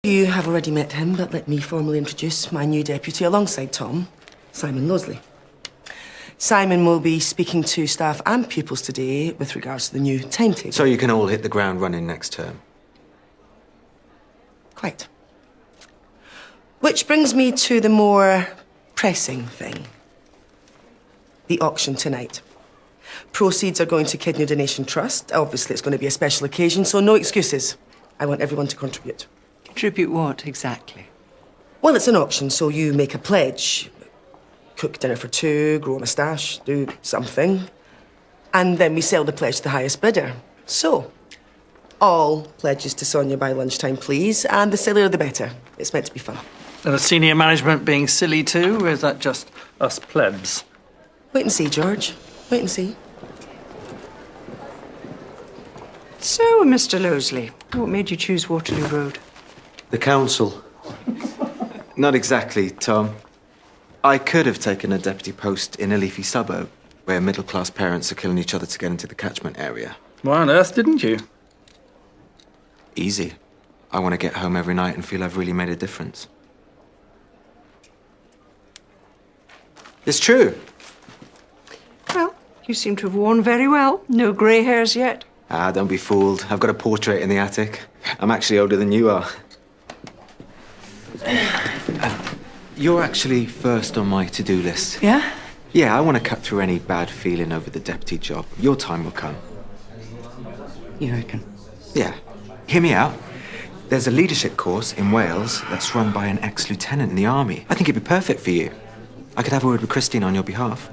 You have already met him, but let me formally introduce my new deputy alongside Tom, Simon Losley. Simon will be speaking to staff and pupils today with regards to the new timetable. So you can all hit the ground running next term? Quite. Which brings me to the more pressing thing. The auction tonight. Proceeds are going to Kidney Donation Trust. Obviously, it's going to be a special occasion, so no excuses. I want everyone to contribute. Contribute what, exactly? Well, it's an auction, so you make a pledge. Cook dinner for two, grow a moustache, do something. And then we sell the pledge to the highest bidder. So, all pledges to Sonia by lunchtime, please. And the sillier the better. It's meant to be fun. And the senior management being silly too, or is that just us plebs? Wait and see, George. Wait and see. So, Mr. Losley, what made you choose Waterloo Road? The council. Not exactly, Tom. I could have taken a deputy post in a leafy suburb where middle-class parents are killing each other to get into the catchment area. Why on earth didn't you? Easy. I want to get home every night and feel I've really made a difference. It's true. Well, you seem to have worn very well. No grey hairs yet. Ah, don't be fooled. I've got a portrait in the attic. I'm actually older than you are. You're actually first on my to-do list. Yeah? Yeah, I want to cut through any bad feeling over the deputy job. Your time will come. You reckon? Yeah. Hear me out. There's a leadership course in Wales that's run by an ex-lieutenant in the army. I think it'd be perfect for you. I could have a word with Christine on your behalf.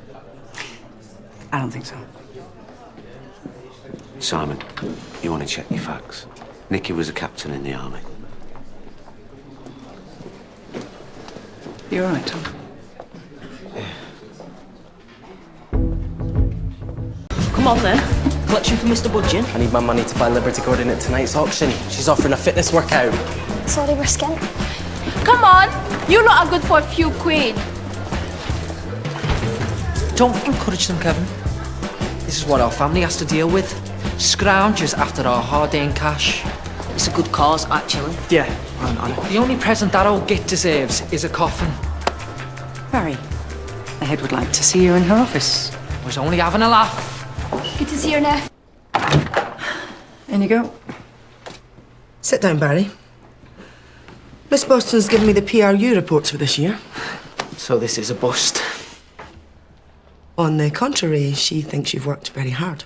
I don't think so. Simon, you want to check your facts? Nikki was a captain in the army. You're right, Tom. Come on then. Collection for Mr. Budgeon. I need my money to buy Liberty coordinate tonight's auction. She's offering a fitness workout. Sorry, we're skint. Come on, you lot are good for a few quid. Don't encourage them, Kevin. This is what our family has to deal with. Scroungers after our hard-earned cash. It's a good cause, actually. Yeah, on it. The only present that old git deserves is a coffin. Barry, the head would like to see you in her office. I was only having a laugh. Good to see you now. In you go. Sit down, Barry. Miss Boston's given me the PRU reports for this year. So this is a bust. On the contrary, she thinks you've worked very hard.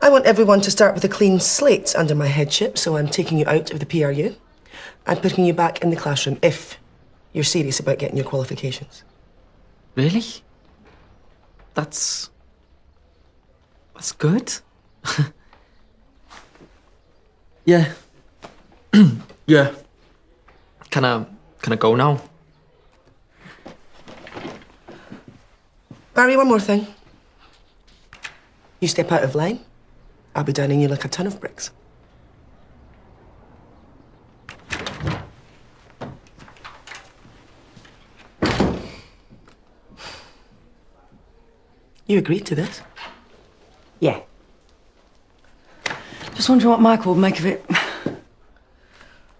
I want everyone to start with a clean slate under my headship, so I'm taking you out of the PRU and putting you back in the classroom if you're serious about getting your qualifications. Really? That's good. Yeah. Yeah. Can I go now? Barry, one more thing. You step out of line, I'll be downing you like a ton of bricks. You agreed to this? Yeah. Just wondering what Michael would make of it.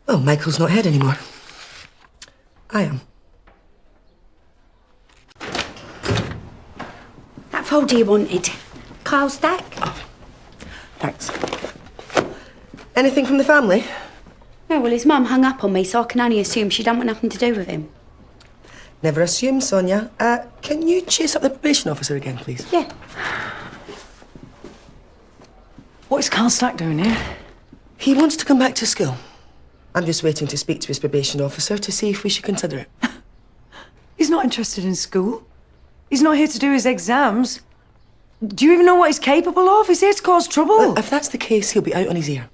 Well, Michael's not head anymore. I am. That folder you wanted. Kyle's stack. Thanks. Anything from the family? No, well, his mum hung up on me, so I can only assume she don't want nothing to do with him. Never assume, Sonia. Can you chase up the probation officer again, please? Yeah. What is Carl Stack doing here? He wants to come back to school. I'm just waiting to speak to his probation officer to see if we should consider it. He's not interested in school. He's not here to do his exams. Do you even know what he's capable of? He's here to cause trouble. Well, if that's the case, he'll be out on his ear.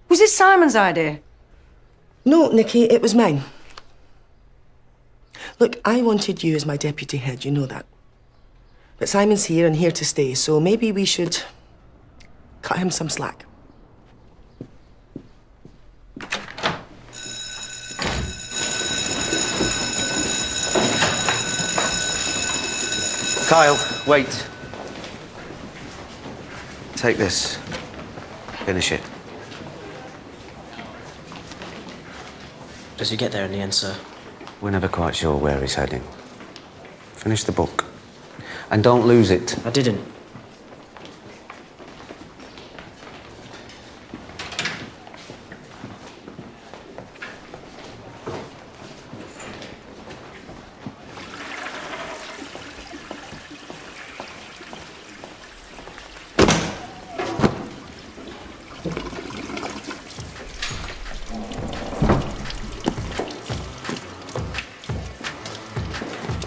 Was it Simon's idea? No, Nikki, it was mine. Look, I wanted you as my deputy head, you know that. But Simon's here and here to stay, so maybe we should cut him some slack. Kyle, wait. Take this. Finish it. Does he get there in the end, sir? We're never quite sure where he's heading. Finish the book. And don't lose it. I didn't.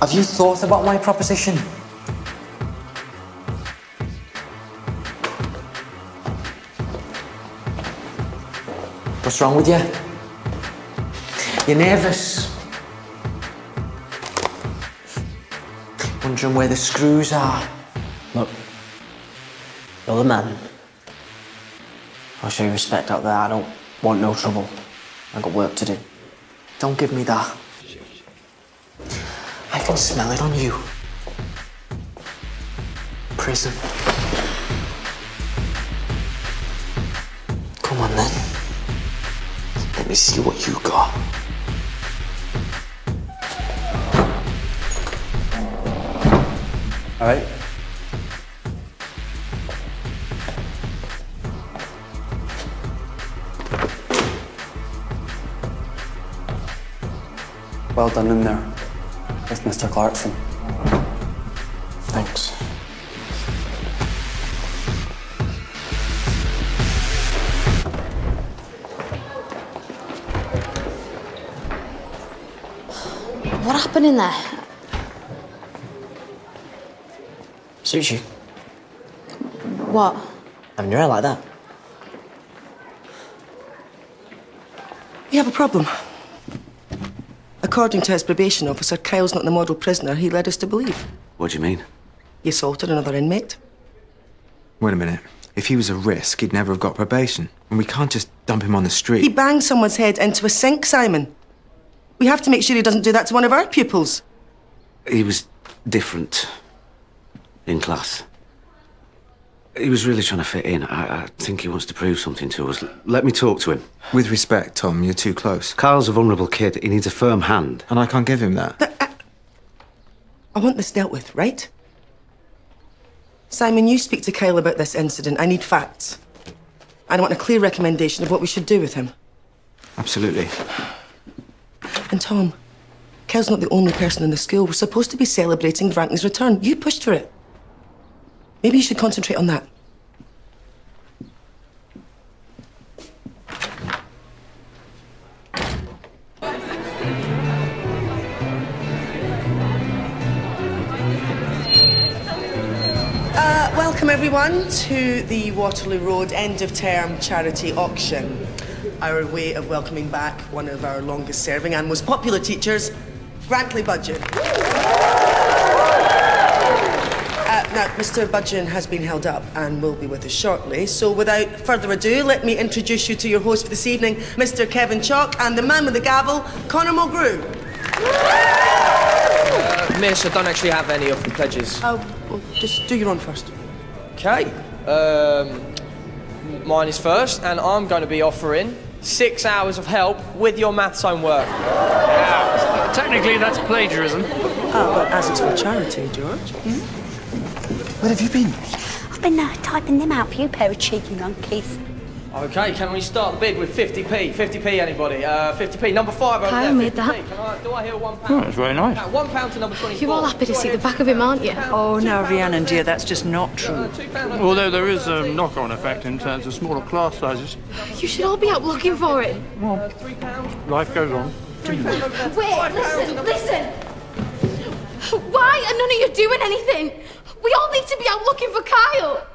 Have you thought about my proposition? What's wrong with you? You're nervous. Wondering where the screws are. Look, you're the man. I'll show you respect out there. I don't want no trouble. I've got work to do. Don't give me that. I can smell it on you. Prison. Come on then. Let me see what you got. All right. Well done in there. With Mr. Clarkson. Thanks. What happened in there? Suits you. What? Having your hair like that. We have a problem. According to his probation officer, Kyle's not the model prisoner he led us to believe. What do you mean? He assaulted another inmate. Wait a minute. If he was a risk, he'd never have got probation. And we can't just dump him on the street. He banged someone's head into a sink, Simon. We have to make sure he doesn't do that to one of our pupils. He was different in class. He was really trying to fit in. I think he wants to prove something to us. Let me talk to him. With respect, Tom, you're too close. Kyle's a vulnerable kid. He needs a firm hand. And I can't give him that. I want this dealt with, right? Simon, you speak to Kyle about this incident. I need facts. I want a clear recommendation of what we should do with him. Absolutely. And Tom, Kyle's not the only person in the school. We're supposed to be celebrating Franklin's return. You pushed for it. Maybe you should concentrate on that. Welcome everyone to the Waterloo Road end of term charity auction. Our way of welcoming back one of our longest serving and most popular teachers, Grantley Budgeon. Now, Mr. Budgeon has been held up and will be with us shortly. So without further ado, let me introduce you to your host for this evening, Mr. Kevin Chalk, and the man with the gavel, Conor Mulgrew. Miss, I don't actually have any of the pledges. Oh, well, just do your own first. Okay. Mine is first, and I'm going to be offering 6 hours of help with your maths homework. Yeah. Technically, that's plagiarism. Ah, but as it's for charity, George. Where have you been? I've been typing them out for you, pair of cheeky monkeys. Okay, can we start the bid with 50p? 50p, anybody? 50p. Number 5 over Kyle there. made 50p. Do I hear £1? Oh, that's very nice. Now, £1 to number 24. You're all happy to see the back of him, aren't you? Oh, now, Rhiannon, dear, that's just not true. Although there is a knock-on effect in terms of smaller class sizes. You should all be out looking for it. Life goes on. Wait, listen. Why are none of you doing anything? We all need to be out looking for Kyle.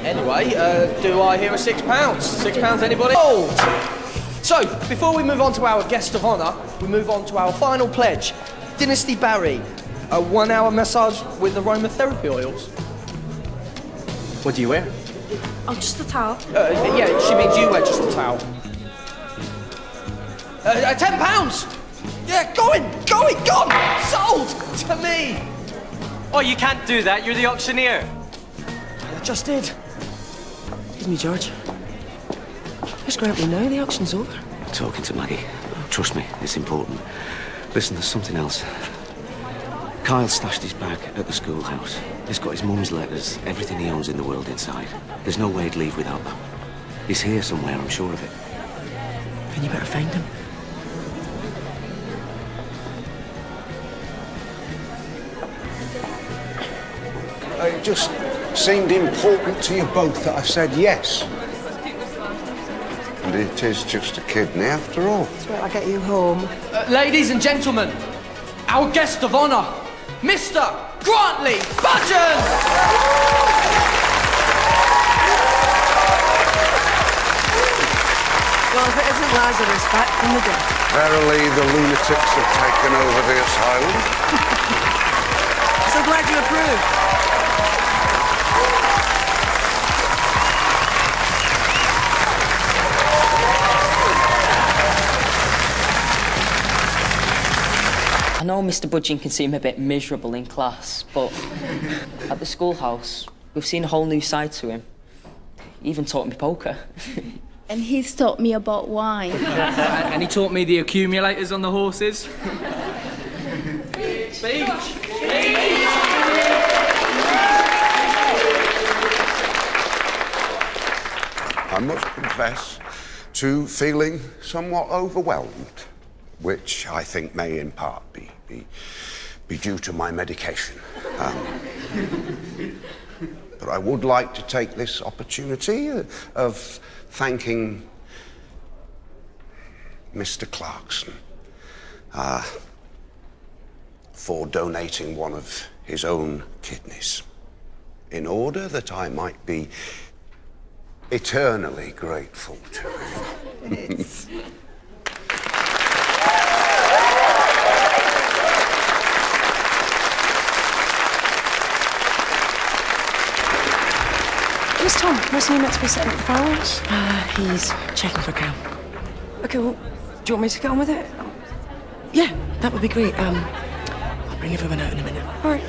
Anyway, do I hear a £6? £6, anybody? Oh! So, before we move on to our guest of honour, we move on to our final pledge. Dynasty Barry, a 1-hour massage with aromatherapy oils. What do you wear? Oh, just a towel. Yeah, she means you wear just a towel. £10! Yeah, go on! Sold! To me! Oh, you can't do that. You're the auctioneer. I just did. Excuse me, George. Just go out with me now. The auction's over. Talking to Maggie. Trust me, it's important. Listen, there's something else. Kyle stashed his bag at the schoolhouse. It's got his mum's letters, everything he owns in the world inside. There's no way he'd leave without them. He's here somewhere, I'm sure of it. Then you better find him. It just seemed important to you both that I said yes. And it is just a kidney after all. That's where I get you home. Ladies and gentlemen, our guest of honour, Mr. Grantley Budgeon! Well, if it isn't Lazarus back from the dead. Verily, the lunatics have taken over the asylum. So glad you approve. I know Mr. Budgeon can seem a bit miserable in class, but at the schoolhouse, we've seen a whole new side to him. He even taught me poker. And he's taught me about wine. And he taught me the accumulators on the horses. Speech! I must confess to feeling somewhat overwhelmed, which I think may in part be due to my medication. But I would like to take this opportunity of thanking Mr. Clarkson for donating one of his own kidneys in order that I might be eternally grateful to him. Where's Tom? Wasn't he meant to be setting up the fireworks? He's checking for Cam. Okay, well, do you want me to get on with it? Yeah, that would be great. I'll bring everyone out in a minute. All right.